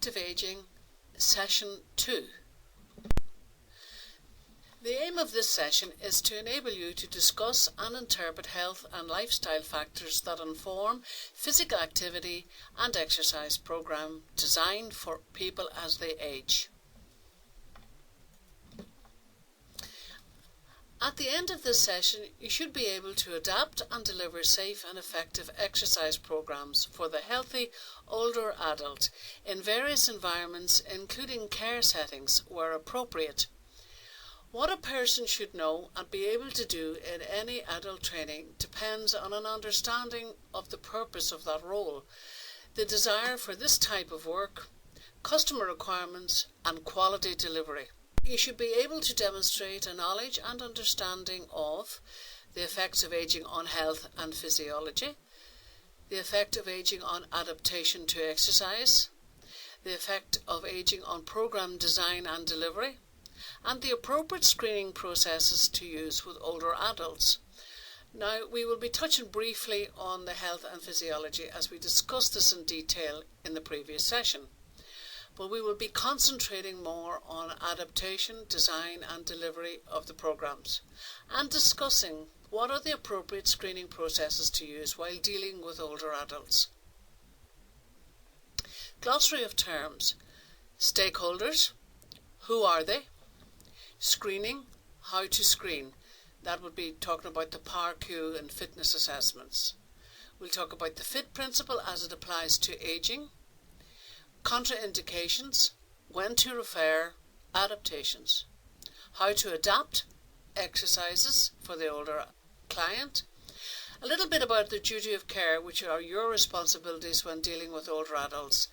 Effective Aging, Session 2. The aim of this session is to enable you to discuss and interpret health and lifestyle factors that inform physical activity and exercise program designed for people as they age. At the end of this session, you should be able to adapt and deliver safe and effective exercise programs for the healthy older adult in various environments, including care settings where appropriate. What a person should know and be able to do in any adult training depends on an understanding of the purpose of that role, the desire for this type of work, customer requirements, and quality delivery. You should be able to demonstrate a knowledge and understanding of the effects of aging on health and physiology, the effect of aging on adaptation to exercise, the effect of aging on program design and delivery, and the appropriate screening processes to use with older adults. Now, we will be touching briefly on the health and physiology as we discussed this in detail in the previous session. But we will be concentrating more on adaptation, design and delivery of the programs and discussing what are the appropriate screening processes to use while dealing with older adults. Glossary of terms. Stakeholders. Who are they? Screening. How to screen. That would be talking about the PAR-Q and fitness assessments. We'll talk about the FIT principle as it applies to aging. Contraindications, when to refer, adaptations, how to adapt exercises for the older client, a little bit about the duty of care, which are your responsibilities when dealing with older adults,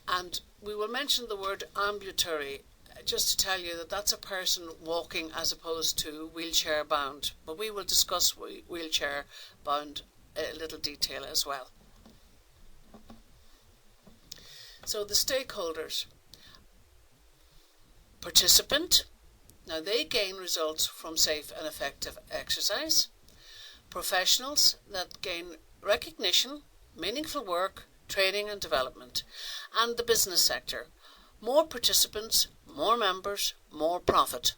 and we will mention the word ambulatory, just to tell you that that's a person walking as opposed to wheelchair bound, but we will discuss wheelchair bound a little detail as well. So the stakeholders. Participant. Now they gain results from safe and effective exercise. Professionals that gain recognition, meaningful work, training and development. And the business sector. More participants, more members, more profit.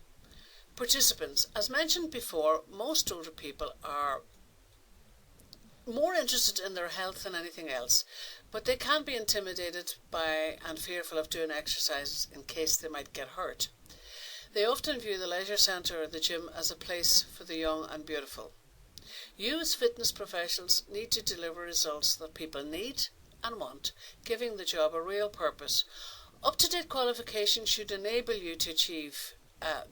Participants. As mentioned before, most older people are more interested in their health than anything else, but they can be intimidated by and fearful of doing exercises in case they might get hurt. They often view the leisure centre or the gym as a place for the young and beautiful. You as fitness professionals need to deliver results that people need and want, giving the job a real purpose. Up-to-date qualification should enable you to achieve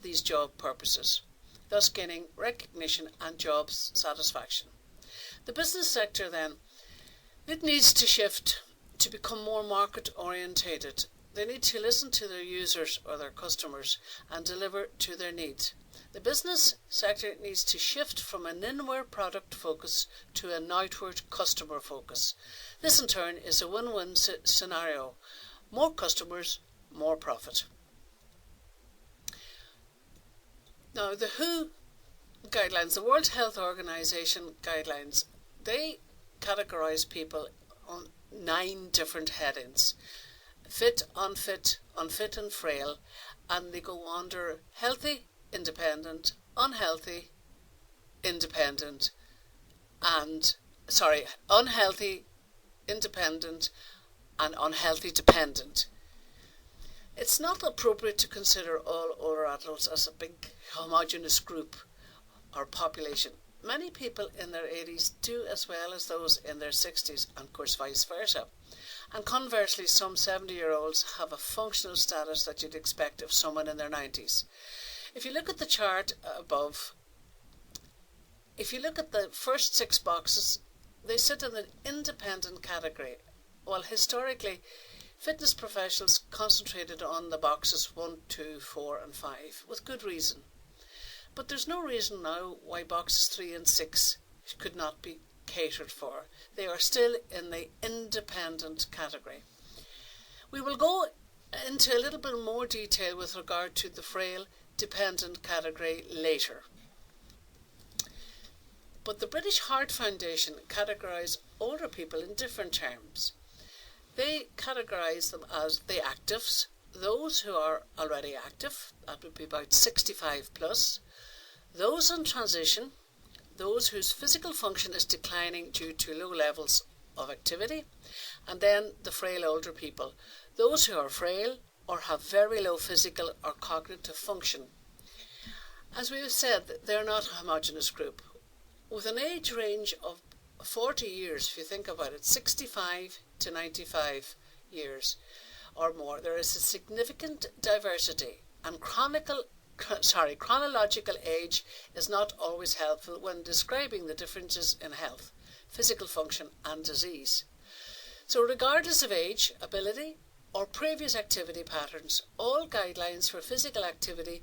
these job purposes, thus gaining recognition and job satisfaction. The business sector then, it needs to shift to become more market orientated. They need to listen to their users or their customers and deliver to their needs. The business sector needs to shift from an inward product focus to an outward customer focus. This in turn is a win-win scenario. More customers, more profit. Now the WHO guidelines, the World Health Organization guidelines, they categorize people on 9 different headings: fit, unfit, unfit and frail, and they go under healthy, independent, unhealthy, independent, unhealthy, independent, and unhealthy dependent. It's not appropriate to consider all older adults as a big homogeneous group or population. Many people in their 80s do as well as those in their 60s, and of course vice versa. And conversely, some 70-year-olds have a functional status that you'd expect of someone in their 90s. If you look at the chart above, if you look at the first 6 boxes, they sit in the independent category. Well, historically, fitness professionals concentrated on the boxes 1, 2, 4 and 5 with good reason. But there's no reason now why boxes 3 and 6 could not be catered for. They are still in the independent category. We will go into a little bit more detail with regard to the frail dependent category later. But the British Heart Foundation categorise older people in different terms. They categorise them as the actives, those who are already active, that would be about 65 plus, those in transition, those whose physical function is declining due to low levels of activity, and then the frail older people, those who are frail or have very low physical or cognitive function. As we have said, they're not a homogeneous group. With an age range of 40 years, if you think about it, 65 to 95 years or more, there is a significant diversity, and chronological age is not always helpful when describing the differences in health, physical function and disease. So regardless of age, ability or previous activity patterns, all guidelines for physical activity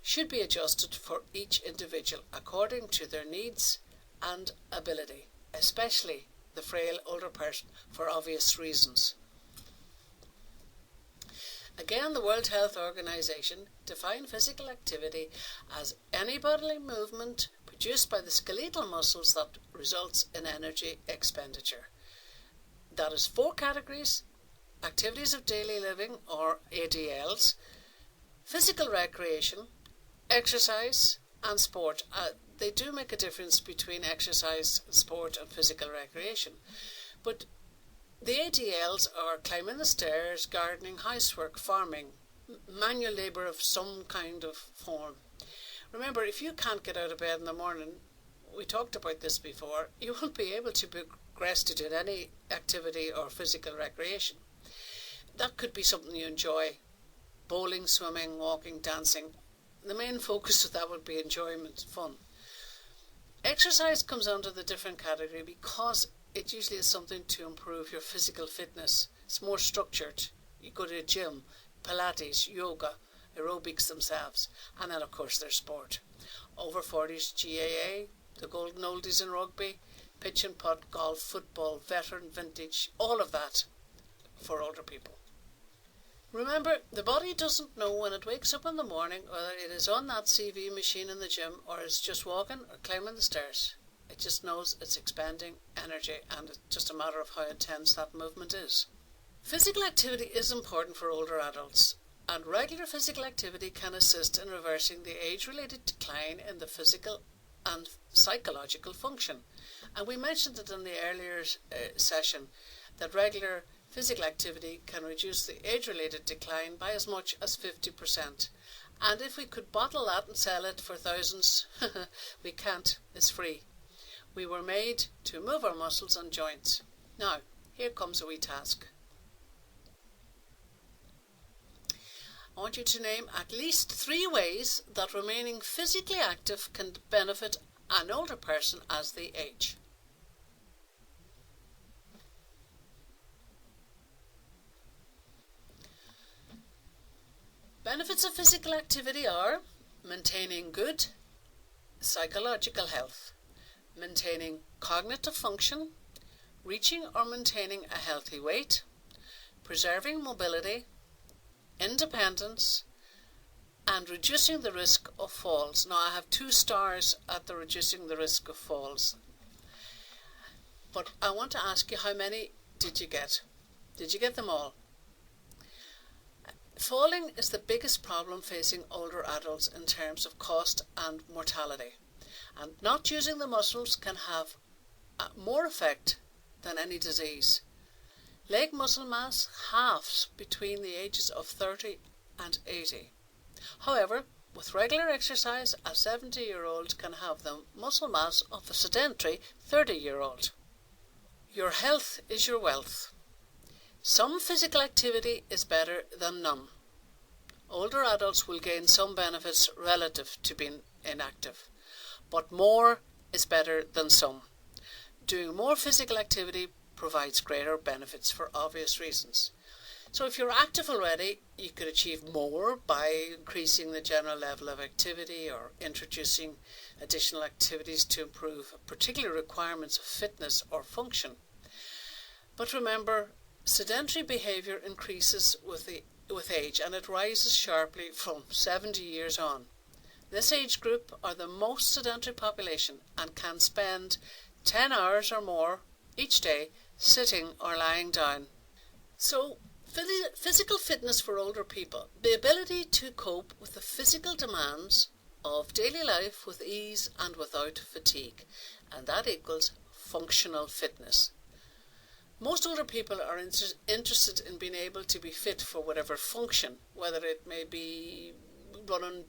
should be adjusted for each individual according to their needs and ability, especially the frail older person, for obvious reasons. Again, the World Health Organization defined physical activity as any bodily movement produced by the skeletal muscles that results in energy expenditure. That is 4 categories: activities of daily living, or ADLs, physical recreation, exercise and sport. They do make a difference between exercise, sport and physical recreation. But the ADLs are climbing the stairs, gardening, housework, farming, manual labour of some kind of form. Remember, if you can't get out of bed in the morning, we talked about this before, you won't be able to progress to do any activity or physical recreation. That could be something you enjoy: bowling, swimming, walking, dancing. The main focus of that would be enjoyment, fun. Exercise comes under the different category because it usually is something to improve your physical fitness. It's more structured. You go to a gym, Pilates, yoga, aerobics themselves, and then of course there's sport. Over 40s, GAA, the golden oldies in rugby, pitch and putt, golf, football, veteran, vintage, all of that for older people. Remember, the body doesn't know when it wakes up in the morning whether it is on that CV machine in the gym or is just walking or climbing the stairs. It just knows it's expending energy, and it's just a matter of how intense that movement is. Physical activity is important for older adults, and regular physical activity can assist in reversing the age-related decline in the physical and psychological function. And we mentioned it in the earlier session that regular physical activity can reduce the age-related decline by as much as 50%. And if we could bottle that and sell it for thousands, we can't. It's free. We were made to move our muscles and joints. Now, here comes a wee task. I want you to name at least 3 ways that remaining physically active can benefit an older person as they age. Benefits of physical activity are maintaining good psychological health, maintaining cognitive function, reaching or maintaining a healthy weight, preserving mobility, independence, and reducing the risk of falls. Now, I have 2 stars at the reducing the risk of falls. But I want to ask you, how many did you get? Did you get them all? Falling is the biggest problem facing older adults in terms of cost and mortality. And not using the muscles can have more effect than any disease. Leg muscle mass halves between the ages of 30 and 80. However, with regular exercise, a 70-year-old can have the muscle mass of a sedentary 30-year-old. Your health is your wealth. Some physical activity is better than none. Older adults will gain some benefits relative to being inactive, but more is better than some. Doing more physical activity provides greater benefits for obvious reasons. So if you're active already, you could achieve more by increasing the general level of activity or introducing additional activities to improve particular requirements of fitness or function. But remember, sedentary behaviour increases with age, and it rises sharply from 70 years on. This age group are the most sedentary population and can spend 10 hours or more each day sitting or lying down. So, physical fitness for older people, the ability to cope with the physical demands of daily life with ease and without fatigue, and that equals functional fitness. Most older people are interested in being able to be fit for whatever function, whether it may be running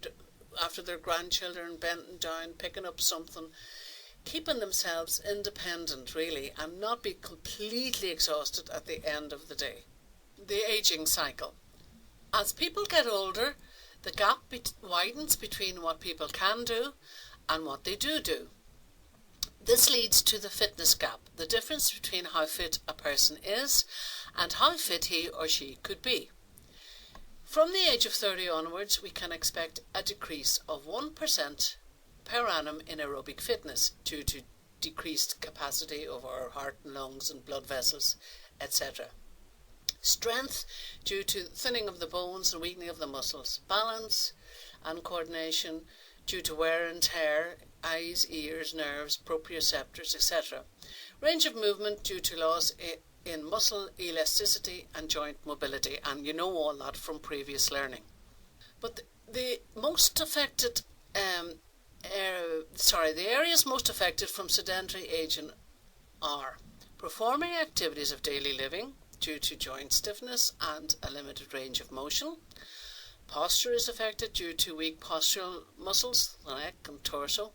after their grandchildren, bending down, picking up something, keeping themselves independent really, and not be completely exhausted at the end of the day. The aging cycle. As people get older, the gap widens between what people can do and what they do. This leads to the fitness gap, the difference between how fit a person is and how fit he or she could be. From the age of 30 onwards, we can expect a decrease of 1% per annum in aerobic fitness due to decreased capacity of our heart and lungs and blood vessels, etc. Strength due to thinning of the bones and weakening of the muscles. Balance and coordination due to wear and tear, eyes, ears, nerves, proprioceptors, etc. Range of movement due to loss in muscle elasticity and joint mobility, and you know all that from previous learning. But the areas most affected from sedentary aging are performing activities of daily living due to joint stiffness and a limited range of motion. Posture is affected due to weak postural muscles, the neck and torso,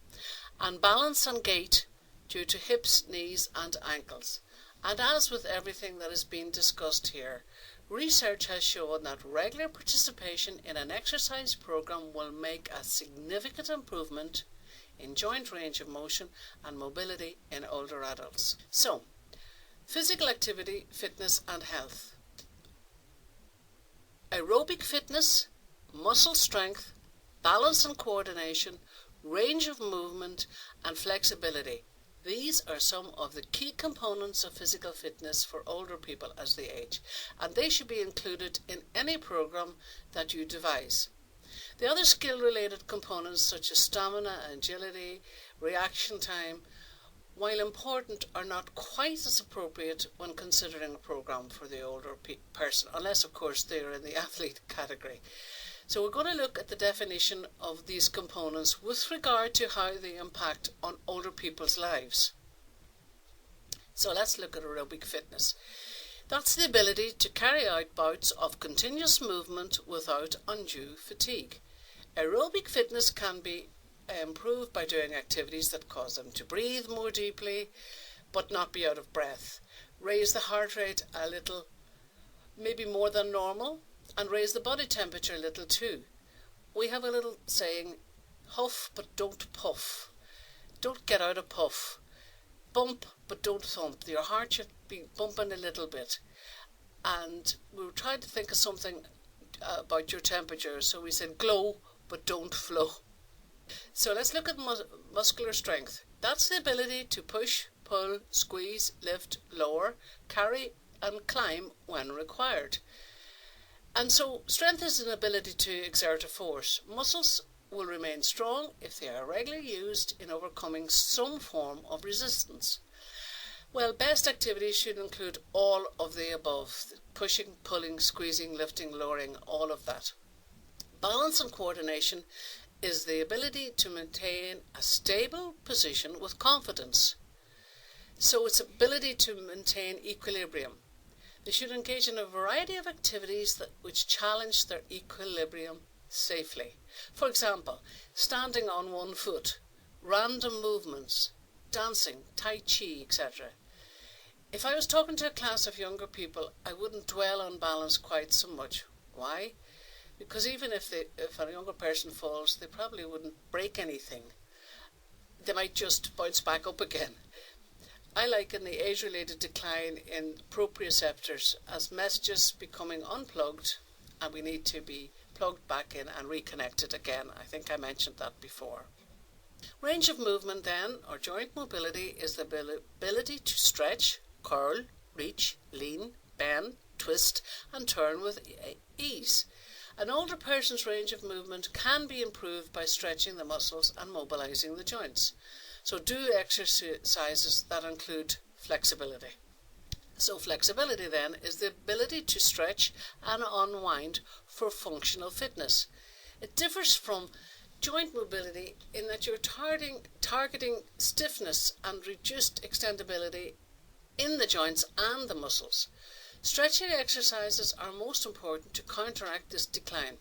and balance and gait due to hips, knees and ankles. And as with everything that is being discussed here, research has shown that regular participation in an exercise program will make a significant improvement in joint range of motion and mobility in older adults. So, physical activity, fitness and health. Aerobic fitness, muscle strength, balance and coordination, range of movement and flexibility. These are some of the key components of physical fitness for older people as they age, and they should be included in any program that you devise. The other skill-related components such as stamina, agility, reaction time, while important, are not quite as appropriate when considering a program for the older person, unless of course they are in the athlete category. So we're going to look at the definition of these components with regard to how they impact on older people's lives. So let's look at aerobic fitness. That's the ability to carry out bouts of continuous movement without undue fatigue. Aerobic fitness can be improved by doing activities that cause them to breathe more deeply but not be out of breath. Raise the heart rate a little, maybe more than normal, and raise the body temperature a little too. We have a little saying, huff but don't puff. Don't get out of puff. Bump but don't thump. Your heart should be bumping a little bit. And we were trying to think of something about your temperature, so we said glow but don't flow. So let's look at muscular strength. That's the ability to push, pull, squeeze, lift, lower, carry and climb when required. And so strength is an ability to exert a force. Muscles will remain strong if they are regularly used in overcoming some form of resistance. Well, best activities should include all of the above: pushing, pulling, squeezing, lifting, lowering, all of that. Balance and coordination is the ability to maintain a stable position with confidence. So it's ability to maintain equilibrium. They should engage in a variety of activities which challenge their equilibrium safely. For example, standing on one foot, random movements, dancing, tai chi, etc. If I was talking to a class of younger people, I wouldn't dwell on balance quite so much. Why? Because even if a younger person falls, they probably wouldn't break anything. They might just bounce back up again. I liken the age-related decline in proprioceptors as messages becoming unplugged, and we need to be plugged back in and reconnected again. I think I mentioned that before. Range of movement then, or joint mobility, is the ability to stretch, curl, reach, lean, bend, twist and turn with ease. An older person's range of movement can be improved by stretching the muscles and mobilizing the joints. So do exercises that include flexibility. So flexibility then is the ability to stretch and unwind for functional fitness. It differs from joint mobility in that you're targeting stiffness and reduced extendability in the joints and the muscles. Stretching exercises are most important to counteract this decline.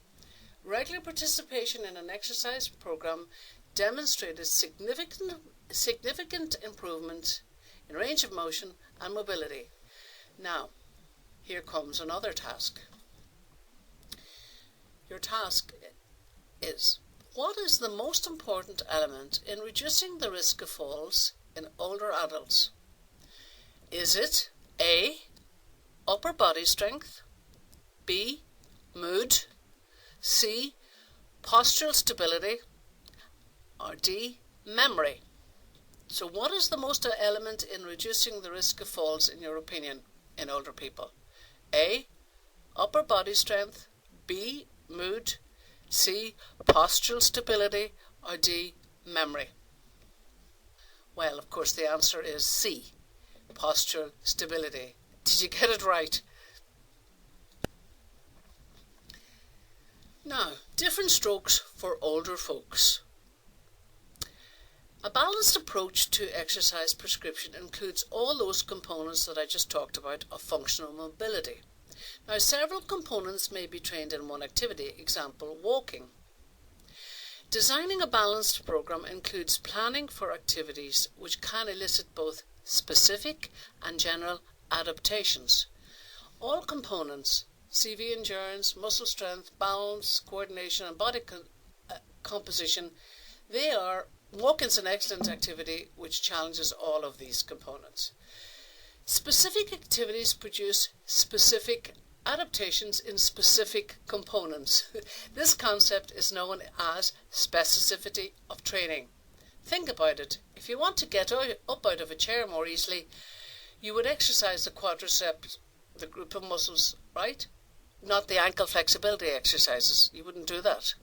Regular participation in an exercise program demonstrated significant improvement in range of motion and mobility. Now, here comes another task. Your task is, what is the most important element in reducing the risk of falls in older adults? Is it A, upper body strength, B, mood, C, postural stability, or D, memory? So what is the most element in reducing the risk of falls in your opinion in older people? A, upper body strength, B, mood, C, postural stability, or D, memory? Well, of course, the answer is C, postural stability. Did you get it right? Now, different strokes for older folks. A balanced approach to exercise prescription includes all those components that I just talked about of functional mobility. Now, several components may be trained in one activity, example, walking. Designing a balanced program includes planning for activities which can elicit both specific and general adaptations. All components, CV endurance, muscle strength, balance, coordination and body composition, walking's an excellent activity which challenges all of these components. Specific activities produce specific adaptations in specific components. This concept is known as specificity of training. Think about it. If you want to get up out of a chair more easily, you would exercise the quadriceps, the group of muscles, right? Not the ankle flexibility exercises. You wouldn't do that.